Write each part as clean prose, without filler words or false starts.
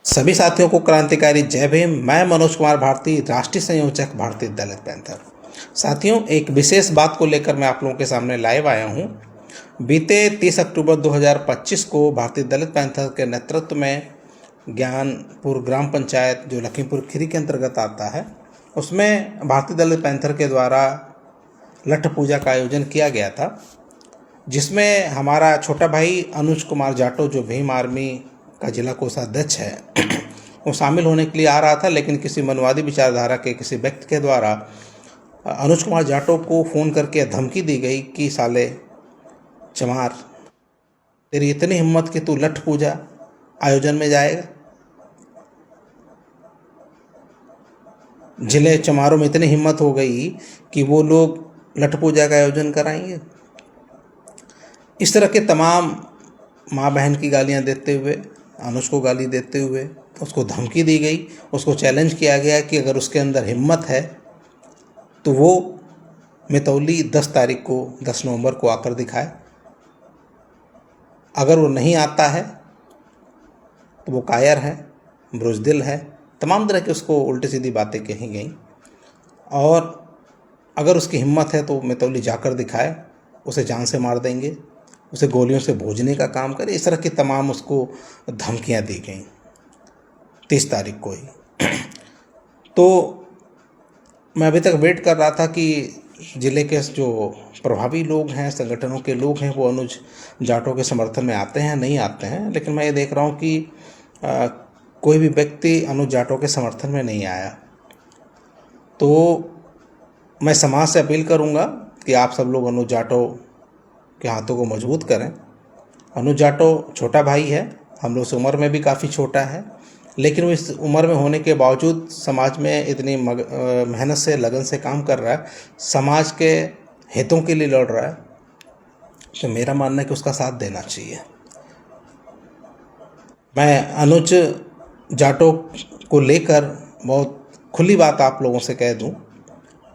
सभी साथियों को क्रांतिकारी जय भीम। मैं मनोज कुमार भारती, राष्ट्रीय संयोजक भारतीय दलित पैंथर। साथियों, एक विशेष बात को लेकर मैं आप लोगों के सामने लाइव आया हूं। बीते 30 अक्टूबर 2025 को भारतीय दलित पैंथर के नेतृत्व में ज्ञानपुर ग्राम पंचायत, जो लखीमपुर खीरी के अंतर्गत आता है, उसमें भारतीय दलित पैंथर के द्वारा लठ पूजा का आयोजन किया गया था, जिसमें हमारा छोटा भाई अनुज कुमार जाटो, जो भीम आर्मी का जिला कोषाध्यक्ष है, वो शामिल होने के लिए आ रहा था। लेकिन किसी मनवादी विचारधारा के किसी व्यक्ति के द्वारा अनुज कुमार जाटो को फ़ोन करके धमकी दी गई कि साले चमार, तेरी इतनी हिम्मत कि तू लठ पूजा आयोजन में जाएगा। जिले चमारों में इतनी हिम्मत हो गई कि वो लोग लठ पूजा का आयोजन कराएंगे। इस तरह के तमाम माँ बहन की गालियाँ देते हुए, अनुज को गाली देते हुए उसको धमकी दी गई। उसको चैलेंज किया गया कि अगर उसके अंदर हिम्मत है तो वो मितौली 10 तारीख को, 10 नवंबर को आकर दिखाए। अगर वो नहीं आता है तो वो कायर है, बुज़दिल है, तमाम तरह की उसको उल्टी सीधी बातें कही गई। और अगर उसकी हिम्मत है तो मितौली जाकर दिखाए, उसे जान से मार देंगे, उसे गोलियों से भूजने का काम करे। इस तरह की तमाम उसको धमकियां दी गई 30 तारीख को ही। तो मैं अभी तक वेट कर रहा था कि ज़िले के जो प्रभावी लोग हैं, संगठनों के लोग हैं, वो अनुज जाटो के समर्थन में आते हैं, नहीं आते हैं। लेकिन मैं ये देख रहा हूँ कि कोई भी व्यक्ति अनुज जाटो के समर्थन में नहीं आया। तो मैं समाज से अपील करूँगा कि आप सब लोग अनुज जाटो के हाथों को मजबूत करें। अनुज जाटो छोटा भाई है, हम लोग से उम्र में भी काफ़ी छोटा है, लेकिन वो इस उम्र में होने के बावजूद समाज में इतनी मेहनत से, लगन से काम कर रहा है, समाज के हितों के लिए लड़ रहा है। तो मेरा मानना है कि उसका साथ देना चाहिए। मैं अनुज जाटो को लेकर बहुत खुली बात आप लोगों से कह दूं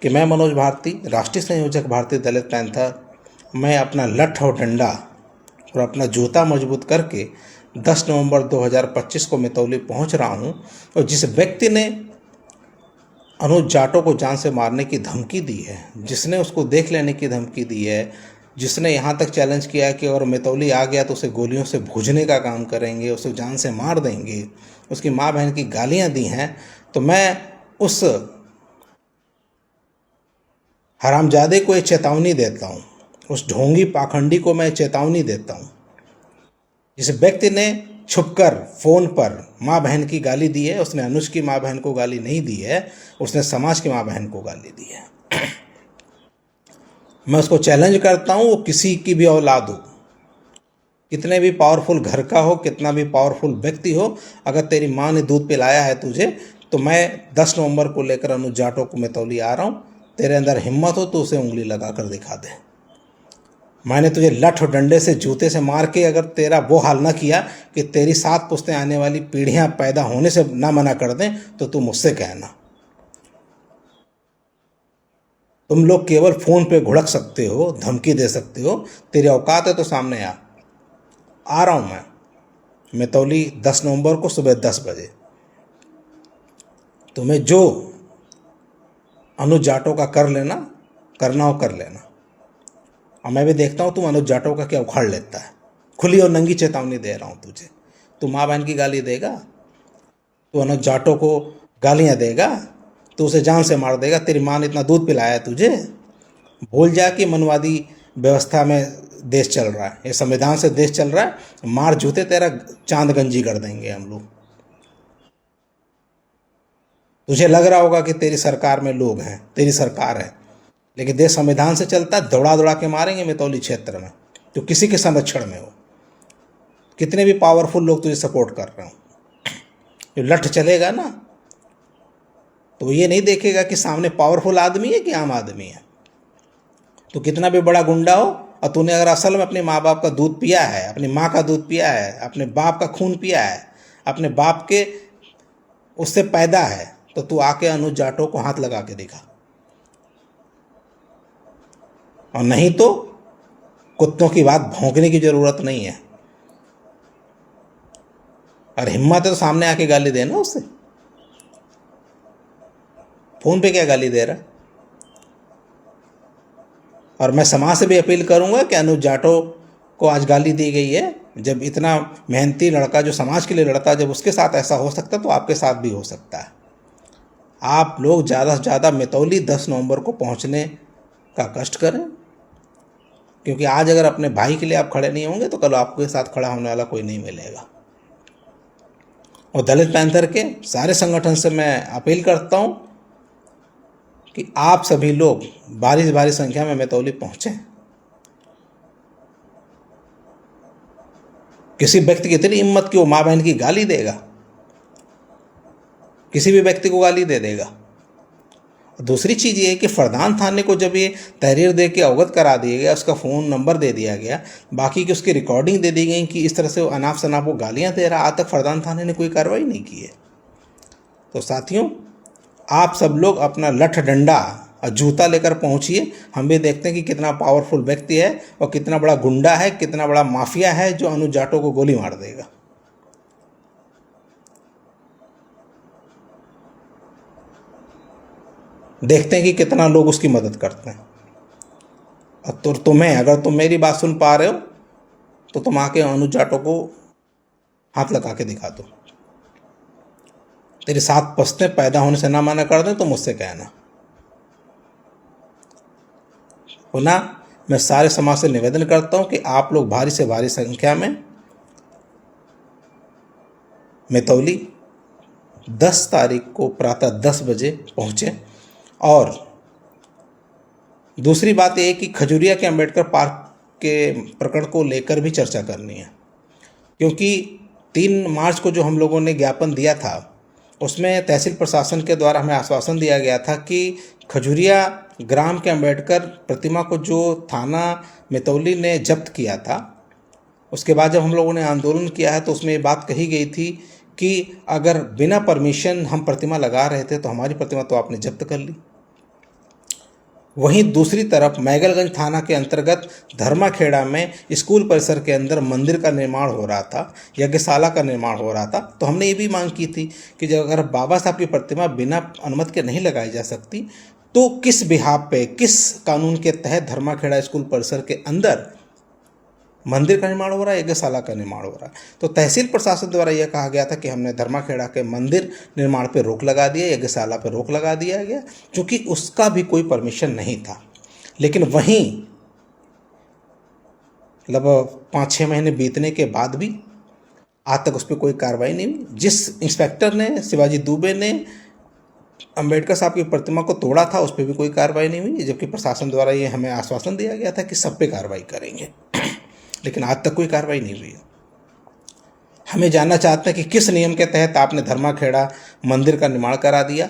कि मैं मनोज भारती, राष्ट्रीय संयोजक भारतीय दलित पैंथर, मैं अपना लठ और डंडा और अपना जूता मजबूत करके 10 नवंबर 2025 को मितौली पहुंच रहा हूं। और जिस व्यक्ति ने अनुज जाटो को जान से मारने की धमकी दी है, जिसने उसको देख लेने की धमकी दी है, जिसने यहाँ तक चैलेंज किया है कि अगर मितौली आ गया तो उसे गोलियों से भूजने का काम करेंगे, उसे जान से मार देंगे, उसकी माँ बहन की गालियाँ दी हैं, तो मैं उस हरामजादे को एक चेतावनी देता हूँ, उस ढोंगी पाखंडी को मैं चेतावनी देता हूँ। जिस व्यक्ति ने छुपकर फ़ोन पर माँ बहन की गाली दी है, उसने अनुज की माँ बहन को गाली नहीं दी है, उसने समाज की माँ बहन को गाली दी है। मैं उसको चैलेंज करता हूँ, वो किसी की भी औलाद हो, कितने भी पावरफुल घर का हो, कितना भी पावरफुल व्यक्ति हो, अगर तेरी माँ ने दूध पिलाया है तुझे, तो मैं 10 नवंबर को लेकर अनुज जाटो को मितौली आ रहा हूँ। तेरे अंदर हिम्मत हो तो उसे उंगली लगा कर दिखा दे। मैंने तुझे लठ और डंडे से, जूते से मार के अगर तेरा वो हाल ना किया कि तेरी 7 पुश्तें आने वाली पीढ़ियां पैदा होने से ना मना कर दें, तो तू मुझसे कहना। तुम लोग केवल फ़ोन पे घुड़क सकते हो, धमकी दे सकते हो, तेरी औकात है तो सामने आ रहा हूँ मैं मितौली 10 नवंबर को सुबह 10 बजे। तुम्हें जो अनुज जाटो का कर लेना, करना हो कर लेना। और मैं भी देखता हूँ तुम अनुज जाटो का क्या उखाड़ लेता है। खुली और नंगी चेतावनी दे रहा हूँ तुझे। तू माँ बहन की गाली देगा, तू अनुज जाटो को गालियाँ देगा, तो उसे जान से मार देगा। तेरी माँ ने इतना दूध पिलाया है तुझे। भूल जा कि मनवादी व्यवस्था में देश चल रहा है, ये संविधान से देश चल रहा है। मार जूते तेरा चांद गंजी कर देंगे हम लोग। तुझे लग रहा होगा कि तेरी सरकार में लोग हैं, तेरी सरकार है, लेकिन देश संविधान से चलता है। दौड़ा दौड़ा के मारेंगे मितौली क्षेत्र में, तो किसी के संरक्षण में हो। कितने भी पावरफुल लोग तुझे सपोर्ट कर रहे हो, जो लठ चलेगा ना, तो ये नहीं देखेगा कि सामने पावरफुल आदमी है कि आम आदमी है। तो कितना भी बड़ा गुंडा हो, और तूने अगर असल में अपने माँ बाप का दूध पिया है, अपनी माँ का दूध पिया है, अपने बाप का खून पिया है, अपने बाप के उससे पैदा है, तो तू आके अनुज जाटो को हाथ लगा के दिखा। और नहीं तो कुत्तों की बात भौंकने की जरूरत नहीं है। और हिम्मत है तो सामने आके गाली देना उससे, फ़ोन पे क्या गाली दे रहा है। और मैं समाज से भी अपील करूंगा कि अनुज जाटव को आज गाली दी गई है। जब इतना मेहनती लड़का जो समाज के लिए लड़ता, जब उसके साथ ऐसा हो सकता तो आपके साथ भी हो सकता है। आप लोग ज़्यादा से ज़्यादा मितौली 10 नवंबर को पहुंचने का कष्ट करें, क्योंकि आज अगर अपने भाई के लिए आप खड़े नहीं होंगे तो कल आपके साथ खड़ा होने वाला कोई नहीं मिलेगा। और दलित पैंथर के सारे संगठन से मैं अपील करता हूं कि आप सभी लोग भारी संख्या में मितौली पहुंचें। किसी व्यक्ति की इतनी हिम्मत कि वो माँ बहन की गाली देगा, किसी भी व्यक्ति को गाली दे देगा। दूसरी चीज़ ये है कि फरदान थाने को जब ये तहरीर दे के अवगत करा दिया गया, उसका फ़ोन नंबर दे दिया गया, बाकी की उसकी रिकॉर्डिंग दे दी गई कि इस तरह से वो अनाप शनाप वो गालियाँ दे रहा, आज तक फरदान थाने ने कोई कार्रवाई नहीं की है। तो साथियों, आप सब लोग अपना लठ डंडा और जूता लेकर पहुंचिए। हम भी देखते हैं कि कितना पावरफुल व्यक्ति है और कितना बड़ा गुंडा है, कितना बड़ा माफिया है जो अनुज जाटव को गोली मार देगा। देखते हैं कि कितना लोग उसकी मदद करते हैं। और तो तुम्हें, अगर तुम मेरी बात सुन पा रहे हो तो तुम आके अनुज जाटव को हाथ लगा के दिखा दो। तेरे 7 पश्ते पैदा होने से ना मना कर दें तो मुझसे कहना। पुनः मैं सारे समाज से निवेदन करता हूं कि आप लोग भारी से भारी संख्या में मितौली 10 तारीख को प्रातः 10 बजे पहुंचे। और दूसरी बात यह है कि खजुरिया के अंबेडकर पार्क के प्रकरण को लेकर भी चर्चा करनी है, क्योंकि 3 मार्च को जो हम लोगों ने ज्ञापन दिया था उसमें तहसील प्रशासन के द्वारा हमें आश्वासन दिया गया था कि खजुरिया ग्राम के अंबेडकर प्रतिमा को जो थाना मितौली ने जब्त किया था, उसके बाद जब हम लोगों ने आंदोलन किया है तो उसमें ये बात कही गई थी कि अगर बिना परमिशन हम प्रतिमा लगा रहे थे तो हमारी प्रतिमा तो आपने जब्त कर ली। वहीं दूसरी तरफ मैगलगंज थाना के अंतर्गत धर्माखेड़ा में स्कूल परिसर के अंदर मंदिर का निर्माण हो रहा था, यज्ञशाला का निर्माण हो रहा था। तो हमने ये भी मांग की थी कि जब अगर बाबा साहब की प्रतिमा बिना अनुमति के नहीं लगाई जा सकती तो किस बिहाफ पे, किस कानून के तहत धर्माखेड़ा स्कूल परिसर के अंदर मंदिर का निर्माण हो रहा है, यज्ञशाला का निर्माण हो रहा है। तो तहसील प्रशासन द्वारा यह कहा गया था कि हमने धर्माखेड़ा के मंदिर निर्माण पर रोक लगा दिया, यज्ञशाला पर रोक लगा दिया गया, क्योंकि उसका भी कोई परमिशन नहीं था। लेकिन वहीं लगभग 5-6 महीने बीतने के बाद भी आज तक उस पर कोई कार्रवाई नहीं हुई। जिस इंस्पेक्टर ने, शिवाजी दुबे ने अंबेडकर साहब की प्रतिमा को तोड़ा था, उस पर भी कोई कार्रवाई नहीं हुई, जबकि प्रशासन द्वारा ये हमें आश्वासन दिया गया था कि सब पे कार्रवाई करेंगे। लेकिन आज तक कोई कार्रवाई नहीं हुई। हमें जानना चाहते हैं कि किस नियम के तहत आपने धर्माखेड़ा मंदिर का निर्माण करा दिया,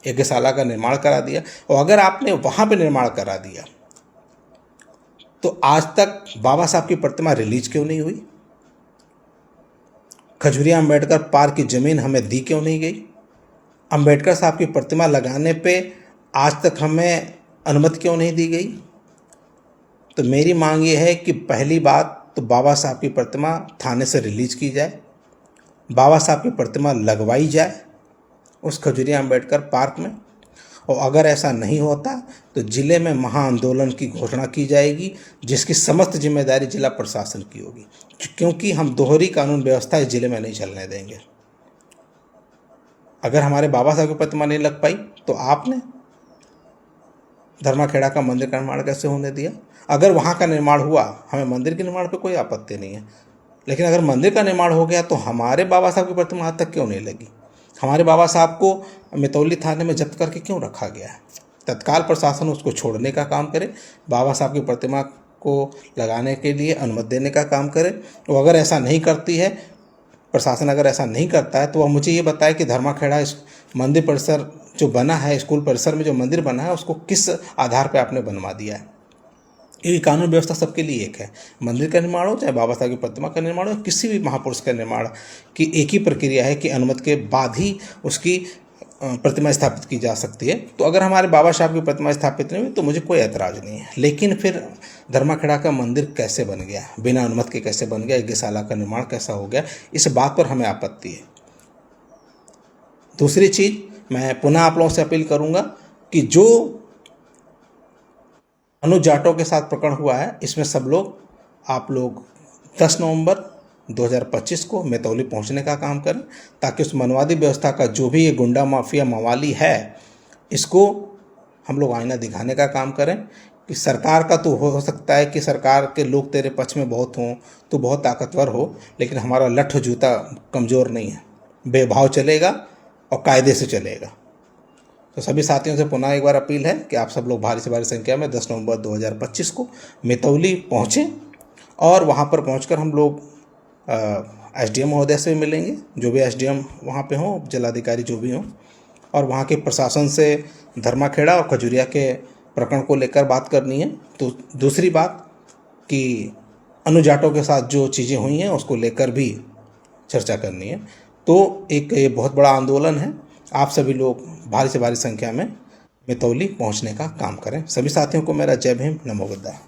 यज्ञशाला का निर्माण करा दिया, और अगर आपने वहाँ पे निर्माण करा दिया तो आज तक बाबा साहब की प्रतिमा रिलीज क्यों नहीं हुई? खजुरिया अंबेडकर पार्क की ज़मीन हमें दी क्यों नहीं गई? अंबेडकर साहब की प्रतिमा लगाने पे आज तक हमें अनुमति क्यों नहीं दी गई? तो मेरी मांग ये है कि पहली बात तो बाबा साहब की प्रतिमा थाने से रिलीज की जाए, बाबा साहब की प्रतिमा लगवाई जाए उस खजुरिया अंबेडकर पार्क में, और अगर ऐसा नहीं होता तो जिले में महाआंदोलन की घोषणा की जाएगी, जिसकी समस्त जिम्मेदारी जिला प्रशासन की होगी, क्योंकि हम दोहरी कानून व्यवस्था इस जिले में नहीं चलने देंगे। अगर हमारे बाबा साहब की प्रतिमा नहीं लग पाई तो आपने धर्माखेड़ा का मंदिर का निर्माण कैसे होने दिया? अगर वहाँ का निर्माण हुआ, हमें मंदिर के निर्माण पे कोई आपत्ति नहीं है, लेकिन अगर मंदिर का निर्माण हो गया तो हमारे बाबा साहब की प्रतिमा आज तक क्यों नहीं लगी? हमारे बाबा साहब को मितौली थाने में जब्त करके क्यों रखा गया है? तत्काल प्रशासन उसको छोड़ने का काम करे, बाबा साहब की प्रतिमा को लगाने के लिए अनुमति देने का काम करे। तो अगर ऐसा नहीं करती है प्रशासन, अगर ऐसा नहीं करता है तो वह मुझे ये बताए कि धर्माखेड़ा इस मंदिर परिसर जो बना है, स्कूल परिसर में जो मंदिर बना है, उसको किस आधार पर आपने बनवा दिया है। ये कानून व्यवस्था सबके लिए एक है, मंदिर का निर्माण हो चाहे बाबा साहब की प्रतिमा का निर्माण हो, किसी भी महापुरुष का निर्माण की एक ही प्रक्रिया है कि अनुमति के बाद ही उसकी प्रतिमा स्थापित की जा सकती है। तो अगर हमारे बाबा साहब की प्रतिमा स्थापित नहीं हुई तो मुझे कोई ऐतराज़ नहीं है। लेकिन फिर धर्माखेड़ा का मंदिर कैसे बन गया, बिना अनुमति के कैसे बन गया, यज्ञशाला का निर्माण कैसा हो गया, इस बात पर हमें आपत्ति है। दूसरी चीज़, मैं पुनः आप लोगों से अपील करूंगा कि जो अनुज जाटों के साथ प्रकरण हुआ है, इसमें सब लोग, आप लोग 10 नवंबर 2025 को मेतौली पहुंचने का काम करें, ताकि उस मनवादी व्यवस्था का जो भी ये गुंडा माफिया मवाली है, इसको हम लोग आईना दिखाने का काम करें। कि सरकार का तो हो सकता है कि सरकार के लोग तेरे पक्ष में बहुत हों, तो बहुत ताकतवर हो, लेकिन हमारा लठ जूता कमज़ोर नहीं है, बेभाव चलेगा और कायदे से चलेगा। तो सभी साथियों से पुनः एक बार अपील है कि आप सब लोग भारी से भारी संख्या में 10 नवंबर 2025 को मेतौली पहुँचें और वहाँ पर पहुँचकर हम लोग एसडीएम महोदय से मिलेंगे, जो भी एसडीएम वहाँ पे हों, जिलाधिकारी जो भी हों, और वहाँ के प्रशासन से धर्माखेड़ा और खजुरिया के प्रकरण को लेकर बात करनी है। तो दूसरी बात कि अनुज जाटों के साथ जो चीज़ें हुई हैं उसको लेकर भी चर्चा करनी है। तो एक ये बहुत बड़ा आंदोलन है, आप सभी लोग भारी से भारी संख्या में मेतौली पहुँचने का काम करें। सभी साथियों को मेरा जय भीम, नमो बुद्धाय।